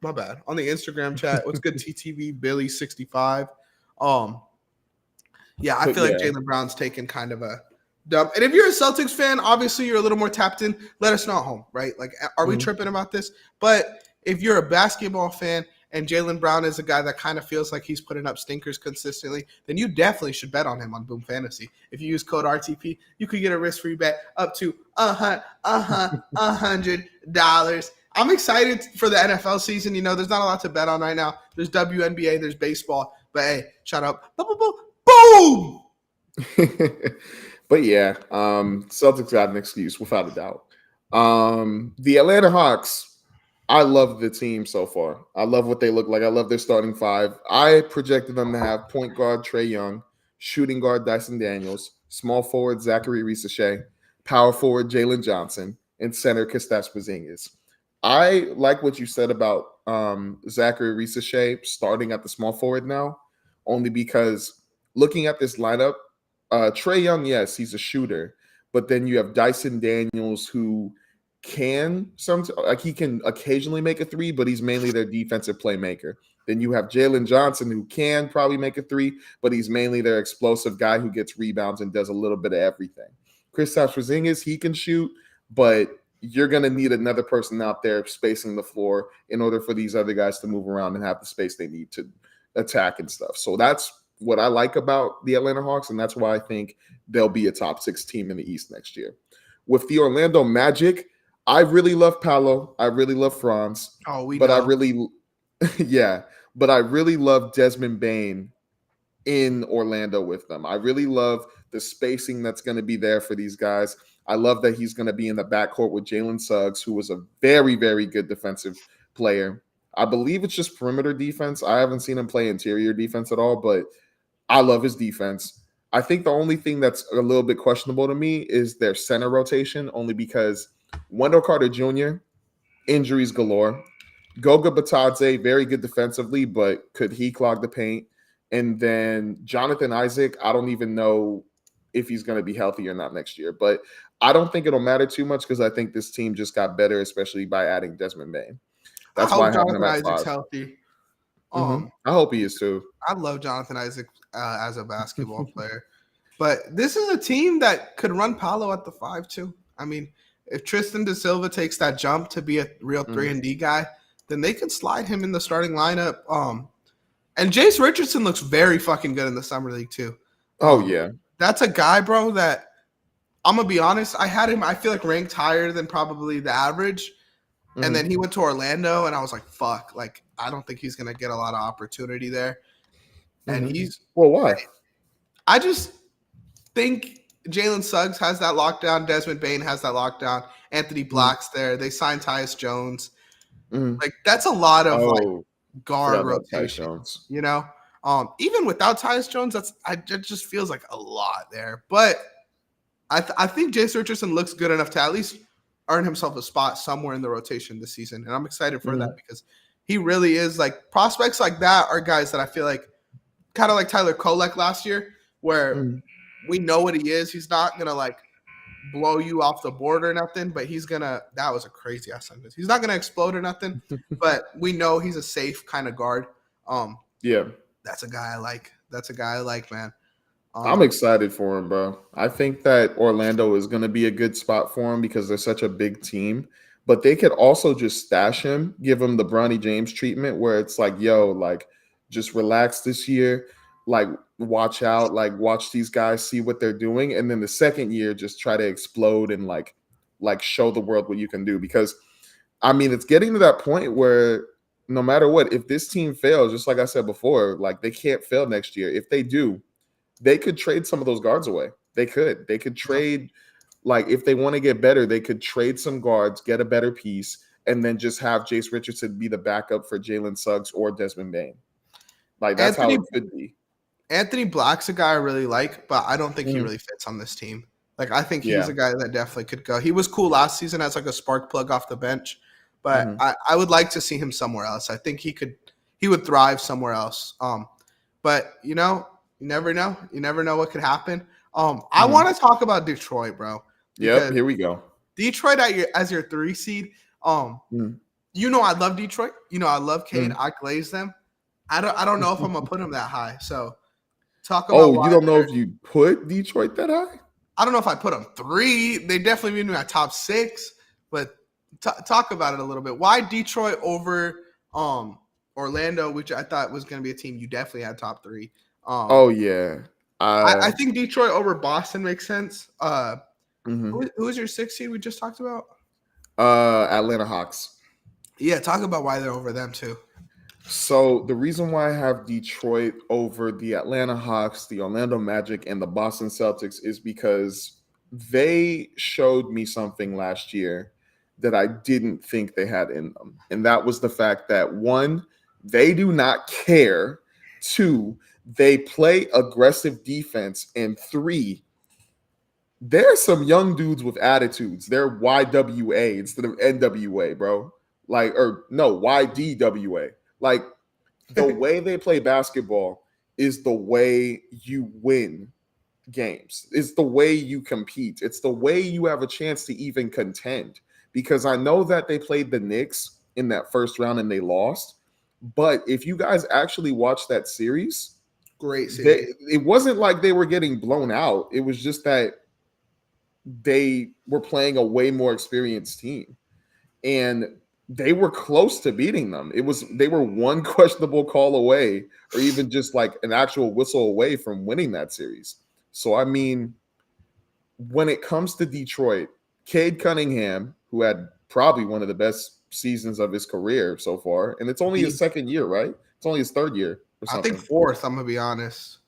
my bad. On the Instagram chat. What's good, TTV Billy 65. I feel like Jaylen Brown's taken kind of a dump. And if you're a Celtics fan, obviously you're a little more tapped in. Let us know at home, right? Like, are we tripping about this? But if you're a basketball fan and Jaylen Brown is a guy that kind of feels like he's putting up stinkers consistently, then you definitely should bet on him on Boom Fantasy. If you use code RTP, you could get a risk-free bet up to $100. I'm excited for the NFL season. You know, there's not a lot to bet on right now. There's WNBA, there's baseball, but hey, shout out, boom! But yeah, Celtics got an excuse without a doubt. The Atlanta Hawks, I love the team so far. I love what they look like. I love their starting five. I projected them to have point guard Trae Young, shooting guard Dyson Daniels, small forward Zachary Ricochet, power forward Jalen Johnson, and center Kristaps Porzingis. I like what you said about Zachary Ricochet starting at the small forward now, only because looking at this lineup, Trae Young, yes, he's a shooter, but then you have Dyson Daniels who can he can occasionally make a three, but he's mainly their defensive playmaker. Then you have Jalen Johnson who can probably make a three, but he's mainly their explosive guy who gets rebounds and does a little bit of everything. Kristaps Porzingis, he can shoot, but you're going to need another person out there spacing the floor in order for these other guys to move around and have the space they need to attack and stuff. So that's what I like about the Atlanta Hawks, and that's why I think they'll be a top 6 team in the East next year. With the Orlando Magic, I really love Paolo. I really love Franz. Oh, we but know. I really, yeah, but I really love Desmond Bane in Orlando with them. I really love the spacing that's going to be there for these guys. I love that he's going to be in the backcourt with Jalen Suggs, who was a very, very good defensive player. I believe it's just perimeter defense. I haven't seen him play interior defense at all, but I love his defense. I think the only thing that's a little bit questionable to me is their center rotation, only because Wendell Carter Jr., injuries galore. Goga Batadze, very good defensively, but could he clog the paint? And then Jonathan Isaac, I don't even know if he's going to be healthy or not next year. But I don't think it'll matter too much because I think this team just got better, especially by adding Desmond Bane. That's why I have him at 5. Isaac's healthy. I hope he is too. I love Jonathan Isaac as a basketball player. But this is a team that could run Paolo at the 5 too. I mean, if Tristan Da Silva takes that jump to be a real 3-and-D guy, then they could slide him in the starting lineup. And Jace Richardson looks very fucking good in the summer league too. Oh yeah, that's a guy, bro. That I'm gonna be honest. I had him. I feel like ranked higher than probably the average. And then he went to Orlando, and I was like, "Fuck!" Like I don't think he's gonna get a lot of opportunity there. And he's why? I just think Jalen Suggs has that lockdown. Desmond Bane has that lockdown. Anthony Black's there. They signed Tyus Jones. Like that's a lot of like guard rotation. You know, even without Tyus Jones, it just feels like a lot there. But I think Jace Richardson looks good enough to at least earn himself a spot somewhere in the rotation this season, and I'm excited for that because he really is like prospects like that are guys that I feel like kind of like Tyler Kolek last year, where we know what he is. He's not gonna like blow you off the board or nothing, but he's gonna. That was a crazy ass sentence. He's not gonna explode or nothing, but we know he's a safe kind of guard. Yeah, that's a guy I like. That's a guy I like, man. I'm excited for him, bro. I think that Orlando is going to be a good spot for him because they're such a big team. But they could also just stash him, give him the Bronny James treatment where it's like, yo, like, just relax this year. Like, watch out. Like, watch these guys, see what they're doing. And then the second year, just try to explode and, like show the world what you can do. Because, I mean, it's getting to that point where no matter what, if this team fails, just like I said before, like, they can't fail next year. If they do, they could trade some of those guards away. They could trade, like, if they want to get better, they could trade some guards, get a better piece, and then just have Jace Richardson be the backup for Jalen Suggs or Desmond Bane. Like, that's how it could be. Anthony Black's a guy I really like, but I don't think he really fits on this team. Like, I think he's a guy that definitely could go. He was cool last season as like a spark plug off the bench, but I would like to see him somewhere else. I think he would thrive somewhere else. But you know, you never know. You never know what could happen. I want to talk about Detroit, bro. Yep, here we go. Detroit as your 3 seed. You know I love Detroit. You know I love Cade. I glaze them. I don't know if I'm gonna put them that high. So talk about. Oh, you don't know if you put Detroit that high? I don't know if I put them 3. They definitely be in my top 6. But talk about it a little bit. Why Detroit over Orlando, which I thought was going to be a team you definitely had top 3. Oh yeah. I think Detroit over Boston makes sense. Mhm. Who is your 6th seed we just talked about? Atlanta Hawks. Yeah, talk about why they're over them too. So the reason why I have Detroit over the Atlanta Hawks, the Orlando Magic, and the Boston Celtics is because they showed me something last year that I didn't think they had in them. And that was the fact that 1, they do not care. 2, they play aggressive defense. And 3, there's some young dudes with attitudes. They're YWA instead of NWA, bro. Like, or no, YDWA. Like, the way they play basketball is the way you win games. It's the way you compete. It's the way you have a chance to even contend. Because I know that they played the Knicks in that first round and they lost. But if you guys actually watch that series, great series. It wasn't like they were getting blown out. It was just that they were playing a way more experienced team. And they were close to beating them. They were one questionable call away, or even just like an actual whistle away from winning that series. So I mean, when it comes to Detroit, Cade Cunningham, who had probably one of the best seasons of his career so far, and it's only his 2nd year, right? It's only his 3rd year or something. I think 4th, I'm gonna be honest.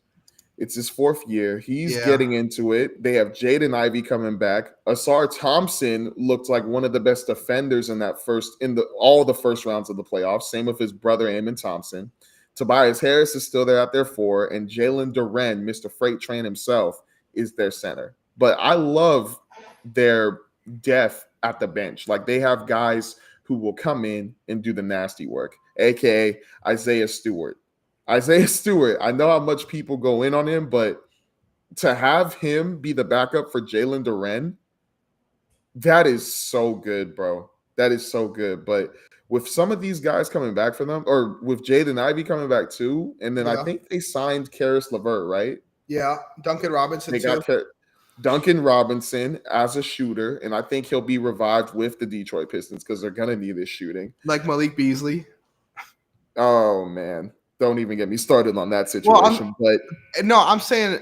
It's his 4th year. He's getting into it. They have Jaden Ivey coming back. Asar Thompson looked like one of the best defenders in all the first rounds of the playoffs. Same with his brother, Amen Thompson. Tobias Harris is still there at their 4, and Jalen Duren, Mr. Freight Train himself, is their center. But I love their depth at the bench. Like, they have guys who will come in and do the nasty work, aka Isaiah Stewart. Isaiah Stewart, I know how much people go in on him, but to have him be the backup for Jalen Duren, that is so good, bro. That is so good. But with some of these guys coming back for them, or with Jaden Ivey coming back too, and then I think they signed Karis LeVert, right? Yeah, Duncan Robinson got Duncan Robinson as a shooter, and I think he'll be revived with the Detroit Pistons because they're going to need his shooting. Like Malik Beasley. Oh, man. Don't even get me started on that situation. I'm saying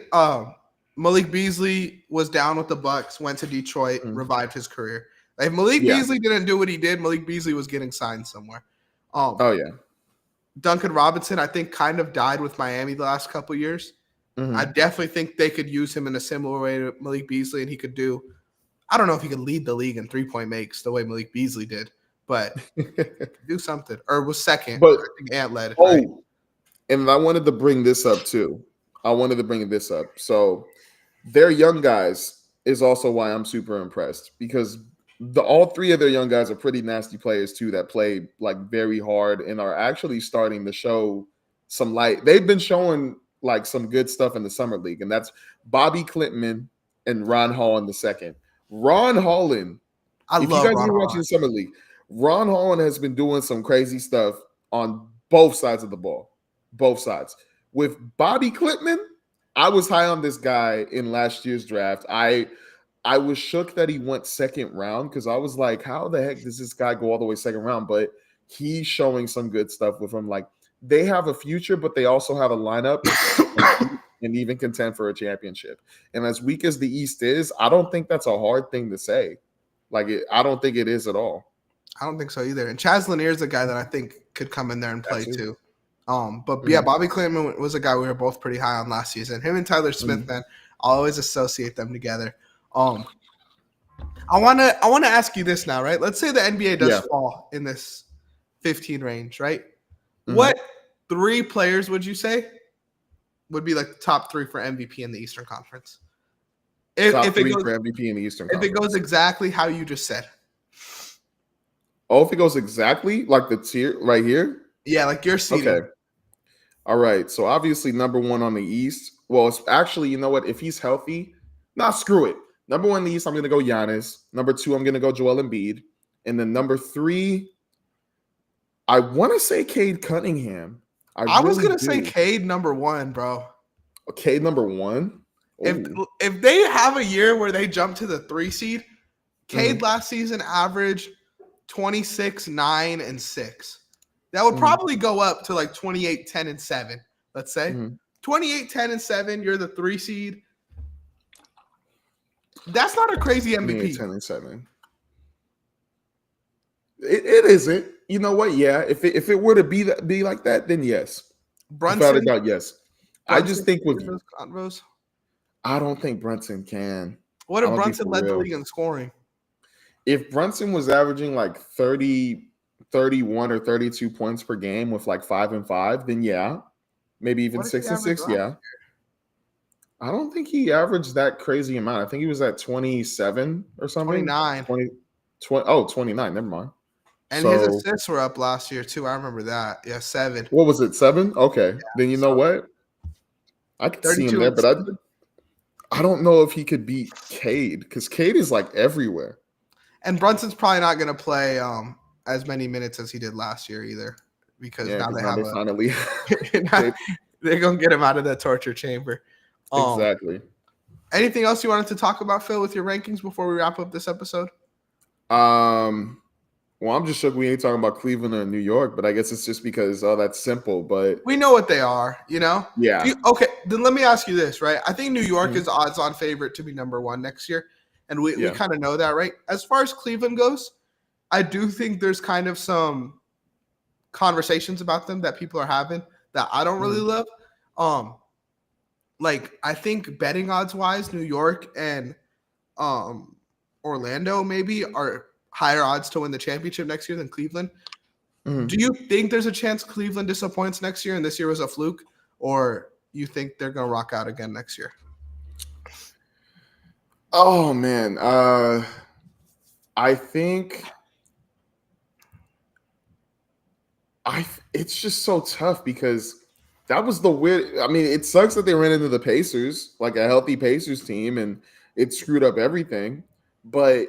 Malik Beasley was down with the Bucks, went to Detroit, revived his career. Like, if Malik Beasley didn't do what he did, Malik Beasley was getting signed somewhere. Duncan Robinson, I think, kind of died with Miami the last couple years. I definitely think they could use him in a similar way to Malik Beasley, and he could do – I don't know if he could lead the league in three-point makes the way Malik Beasley did, but do something. Or was second. But I think Ant led. Right? And I wanted to bring this up too. So their young guys is also why I'm super impressed, because all 3 of their young guys are pretty nasty players too that play like very hard and are actually starting to show some light. They've been showing like some good stuff in the summer league, and that's Bobby Klintman and Ron Holland II. Ron Holland, if you guys are watching the summer league, Ron Holland has been doing some crazy stuff on both sides of the ball. Both sides. With Bobby Klintman, I was high on this guy in last year's draft. I was shook that he went 2nd round because I was like, how the heck does this guy go all the way 2nd round? But he's showing some good stuff with him. Like, they have a future, but they also have a lineup and even contend for a championship. And as weak as the East is, I don't think that's a hard thing to say. Like, I don't think it is at all. I don't think so either. And Chaz Lanier is a guy that I think could come in there and play too. Bobby Klintman was a guy we were both pretty high on last season. Him and Tyler Smith, man, I'll always associate them together. I want to ask you this now, right? Let's say the NBA does fall in this 15 range, right? What 3 players would you say would be like the top 3 for MVP in the Eastern Conference? Top 3 for MVP in the Eastern Conference. If it goes exactly how you just said. Oh, if it goes exactly like the tier right here? Yeah, like your seeding. Okay. All right. So obviously number 1 on the East. Well, it's actually, you know what? If he's healthy, screw it. Number 1 in the East, I'm going to go Giannis. Number 2, I'm going to go Joel Embiid. And then number 3, I want to say Cade Cunningham. I was going to say Cade number 1, bro. Cade number 1? If they have a year where they jump to the 3 seed, Cade last season averaged 26, 9, and 6. that would probably go up to like 28, 10, and 7. Let's say 28, 10, and 7. You're the 3 seed. That's not a crazy MVP. 10 and 7. It isn't. You know what? Yeah. If it were to be like that, then yes. Brunson, without a doubt, yes. I just think with those convos. I don't think Brunson can. What if Brunson led the league in scoring? If Brunson was averaging like 30, 31 or 32 points per game with like 5 and 5, then yeah. Maybe even 6 and 6, yeah. I don't think he averaged that crazy amount. I think he was at 27 or something. 29. 29. Never mind. And his assists were up last year too. I remember that. Yeah, 7. What was it? 7? Okay. Yeah, then you know what? I could see him there, but I don't know if he could beat Cade because Cade is like everywhere. And Brunson's probably not going to play as many minutes as he did last year either, because now they finally they're going to get him out of that torture chamber. Exactly. Anything else you wanted to talk about, Phil, with your rankings before we wrap up this episode? Well, I'm just shook we ain't talking about Cleveland or New York, but I guess it's just because that's simple. But we know what they are, you know? Yeah. Okay, then let me ask you this, right? I think New York is odds-on favorite to be number 1 next year, and we kind of know that, right? As far as Cleveland goes, I do think there's kind of some conversations about them that people are having that I don't really love. Like, I think betting odds-wise, New York and Orlando maybe are higher odds to win the championship next year than Cleveland. Do you think there's a chance Cleveland disappoints next year and this year was a fluke, or you think they're going to rock out again next year? Oh, man. I think it's just so tough because that was the weird. I mean, it sucks that they ran into the Pacers, like a healthy Pacers team, and it screwed up everything. But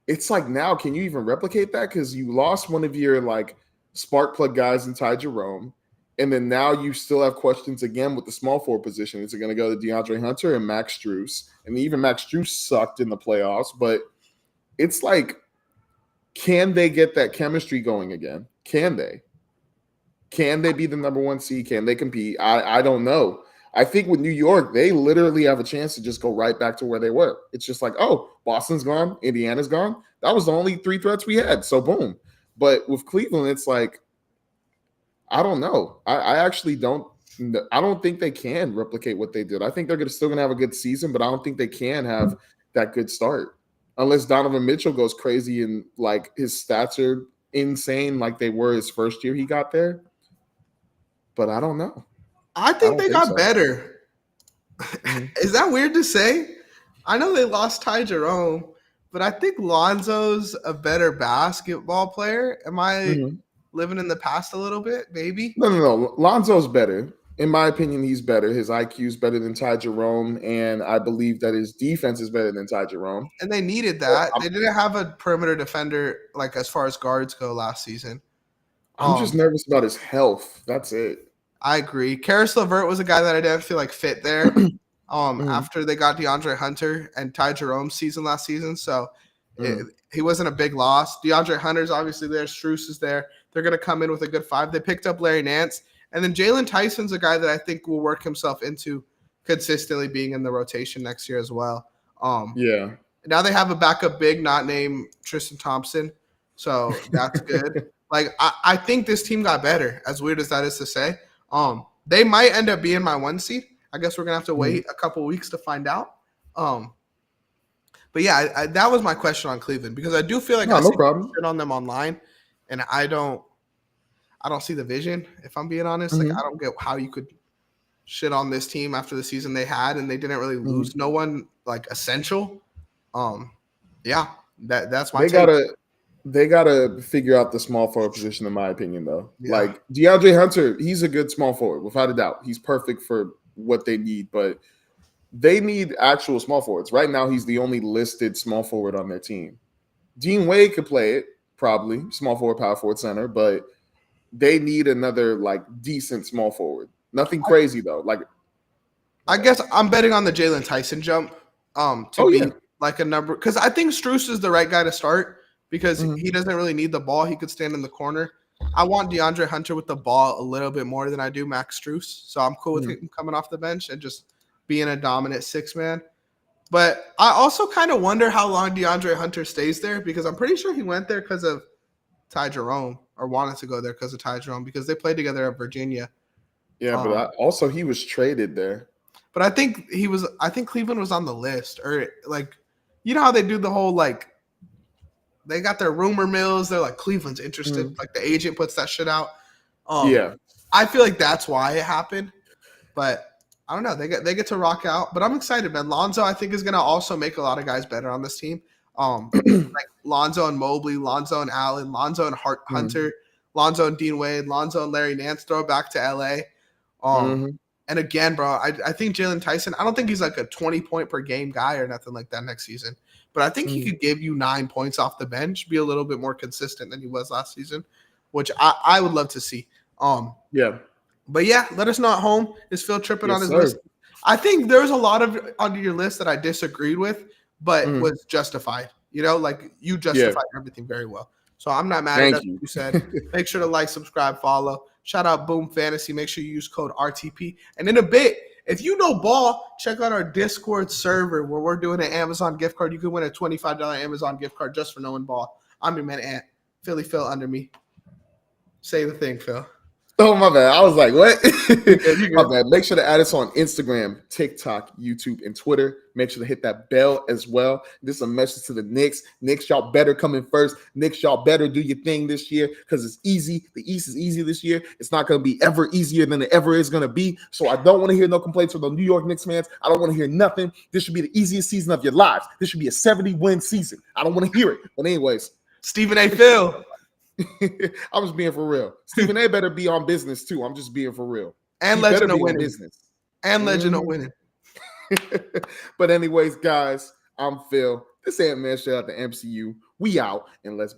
it's like now, can you even replicate that? Because you lost one of your like spark plug guys in Ty Jerome, and then now you still have questions again with the small forward position. Is it going to go to DeAndre Hunter and Max Strus? And even Max Strus sucked in the playoffs, but it's like, can they get that chemistry going again? Can they? Can they be the number 1 seed? Can they compete? I don't know. I think with New York, they literally have a chance to just go right back to where they were. It's just like, oh, Boston's gone, Indiana's gone. That was the only 3 threats we had. So boom. But with Cleveland, it's like, I don't know. I actually don't. I don't think they can replicate what they did. I think they're still going to have a good season, but I don't think they can have that good start unless Donovan Mitchell goes crazy and like his stats are insane like they were his first year he got there. But I don't know. I think they got better. Is that weird to say? I know they lost Ty Jerome, but I think Lonzo's a better basketball player. Am I living in the past a little bit? Maybe. No. Lonzo's better. In my opinion, he's better. His IQ is better than Ty Jerome, and I believe that his defense is better than Ty Jerome. And they needed that. They didn't have a perimeter defender like as far as guards go last season. I'm just nervous about his health. That's it. I agree. Karis LeVert was a guy that I didn't feel like fit there after they got DeAndre Hunter and Ty Jerome's season last season. So he wasn't a big loss. DeAndre Hunter's obviously there. Strus is there. They're going to come in with a good 5. They picked up Larry Nance. And then Jalen Tyson's a guy that I think will work himself into consistently being in the rotation next year as well. Now they have a backup big not named Tristan Thompson. So that's good. Like, I think this team got better, as weird as that is to say. They might end up being my 1 seed. I guess we're gonna have to wait a couple weeks to find out. But yeah, that was my question on Cleveland because I do feel like I see shit on them online, and I don't see the vision. If I'm being honest, like I don't get how you could shit on this team after the season they had, and they didn't really lose no one like essential. That's my take. They gotta figure out the small forward position, in my opinion, though. Yeah. Like DeAndre Hunter, he's a good small forward, without a doubt. He's perfect for what they need, but they need actual small forwards. Right now, he's the only listed small forward on their team. Dean Wade could play it, probably, small forward, power forward, center, but they need another like decent small forward. Nothing crazy though. Like, I guess I'm betting on the Jalen Tyson jump to be like a number because I think Strus is the right guy to start. Because he doesn't really need the ball. He could stand in the corner. I want DeAndre Hunter with the ball a little bit more than I do Max Strus. So I'm cool with him coming off the bench and just being a dominant six man. But I also kind of wonder how long DeAndre Hunter stays there because I'm pretty sure he went there because of Ty Jerome or wanted to go there because of Ty Jerome because they played together at Virginia. Yeah, but also he was traded there. But I think Cleveland was on the list, or like, you know how they do the whole like, they got their rumor mills. They're like Cleveland's interested. Like the agent puts that shit out. Yeah, I feel like that's why it happened. But I don't know. They get to rock out. But I'm excited, man. Lonzo, I think, is gonna also make a lot of guys better on this team. Like Lonzo and Mobley, Lonzo and Allen, Lonzo and Hunter, Lonzo and Dean Wade, Lonzo and Larry Nance. Throw it back to LA. And again, bro, I think Jalen Tyson, I don't think he's like a 20-point per game guy or nothing like that next season. But I think he could give you 9 points off the bench, be a little bit more consistent than he was last season, which I would love to see. Yeah. But yeah, let us know at home. Is Phil tripping on his list? I think there's a lot of under your list that I disagreed with, but was justified. You know, like you justified everything very well. So I'm not mad at what you said. Make sure to like, subscribe, follow. Shout out Boom Fantasy. Make sure you use code RTP. And in a bit, if you know ball, check out our Discord server where we're doing an Amazon gift card. You can win a $25 Amazon gift card just for knowing ball. I'm your man, Ant. Philly Phil under me. Say the thing, Phil. Oh, my bad. I was like, what? My bad. Make sure to add us on Instagram, TikTok, YouTube, and Twitter. Make sure to hit that bell as well. This is a message to the Knicks. Knicks, y'all better come in first. Knicks, y'all better do your thing this year because it's easy. The East is easy this year. It's not going to be ever easier than it ever is going to be. So I don't want to hear no complaints from the New York Knicks fans. I don't want to hear nothing. This should be the easiest season of your lives. This should be a 70-win season. I don't want to hear it. But anyways. Stephen A. Phil. I'm just being for real. Stephen A. better be on business too. I'm just being for real. And legend of winning. Business. And legend of winning. But anyways, guys, I'm Phil. This Ant-Man, shout out to MCU. We out, and let's